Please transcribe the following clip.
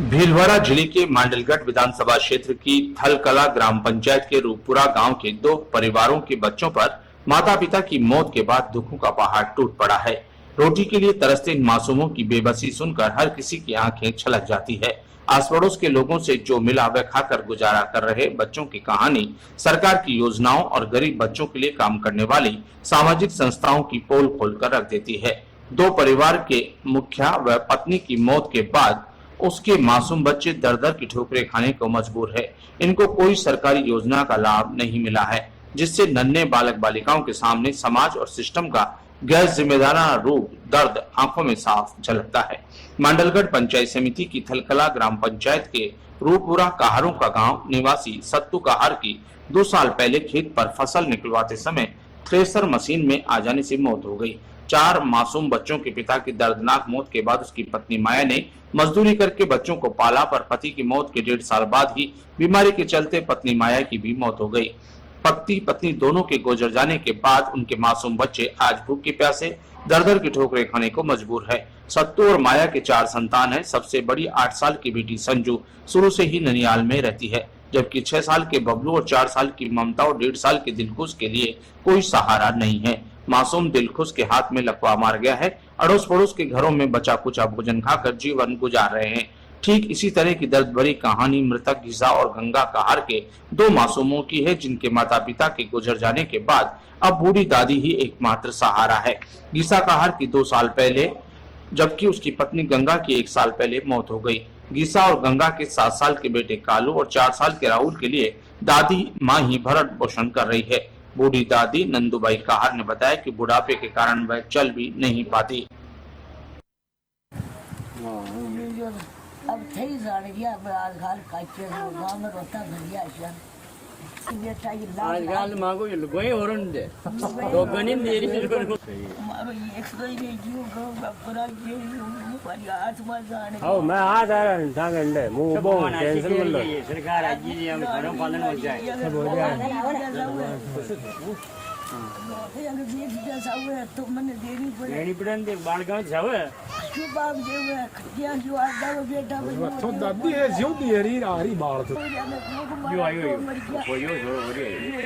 भीलवाड़ा जिले के मांडलगढ़ विधानसभा क्षेत्र की थलकला ग्राम पंचायत के रूपपुरा गांव के 2 परिवारों के बच्चों पर माता पिता की मौत के बाद दुखों का पहाड़ टूट पड़ा है। रोटी के लिए तरसते इन मासूमों की बेबसी सुनकर हर किसी की आंखें छलक जाती है। आस पड़ोस के लोगों से जो मिला वह खाकर गुजारा कर रहे बच्चों की कहानी सरकार की योजनाओं और गरीब बच्चों के लिए काम करने वाली सामाजिक संस्थाओं की पोल खोलकर रख देती है। 2 परिवार के मुखिया व पत्नी की मौत के बाद उसके मासूम बच्चे दर दर की ठोकरें खाने को मजबूर है। इनको कोई सरकारी योजना का लाभ नहीं मिला है, जिससे नन्हे बालक बालिकाओं के सामने समाज और सिस्टम का गैर जिम्मेदाराना रूप दर्द आंखों में साफ झलकता है। मांडलगढ़ पंचायत समिति की थलकला ग्राम पंचायत के रूपपुरा कहारों का गांव निवासी सत्तू कहार की 2 साल पहले खेत पर फसल निकलवाते समय थ्रेसर मशीन में आ जाने से मौत हो गई। 4 मासूम बच्चों के पिता की दर्दनाक मौत के बाद उसकी पत्नी माया ने मजदूरी करके बच्चों को पाला, पर पति की मौत के 1.5 साल बाद ही बीमारी के चलते पत्नी माया की भी मौत हो गई। पति पत्नी दोनों के गुजर जाने के बाद उनके मासूम बच्चे आज भूखे प्यासे दर दर की ठोकरें खाने को मजबूर है। सत्तू और माया के 4 संतान है। सबसे बड़ी 8 साल की बेटी संजू शुरू से ही ननियाल में रहती है, जबकि 6 साल के बबलू और 4 साल की ममता और 1.5 साल के दिलखुश के लिए कोई सहारा नहीं है। मासूम दिलखुश के हाथ में लकवा मार गया है। अड़ोस पड़ोस के घरों में बचा कुचा भोजन खाकर जीवन गुजार रहे हैं। ठीक इसी तरह की दर्द भरी कहानी मृतक गीसा और गंगा कहार के 2 मासूमों की है, जिनके माता पिता के गुजर जाने के बाद अब बूढ़ी दादी ही एकमात्र सहारा है। गीसा कहार की 2 साल पहले जबकि उसकी पत्नी गंगा की 1 साल पहले मौत हो गई। गीसा और गंगा के 7 साल के बेटे कालू और 4 साल के राहुल के लिए दादी माँ ही भरण पोषण कर रही है। बूढ़ी दादी नंदूबाई कहार ने बताया कि बुढ़ापे के कारण वह चल भी नहीं पाती। अब थे गया घर काचे गांव में रोता भरिया आजकल मांगो गोई औरन दे तो गनिन दे रही मारो एक सोई में जीव को पूरा ये वाली आत्मा जाने हां मैं आ जा रहा हूं सांगंडे मु बो टेंशन मत लो सरकार आज जी हम घरों पालन हो जाए सब हो जाए अगर ये जैसा हुआ तो मैंने देनी पड़े दे बालगांव जावे जो बाप जे हुआ खटिया जो आदा वो बेटा तो दादी है जियो दी री आ रही बाल तो जो आयो यो यो जो हो रही है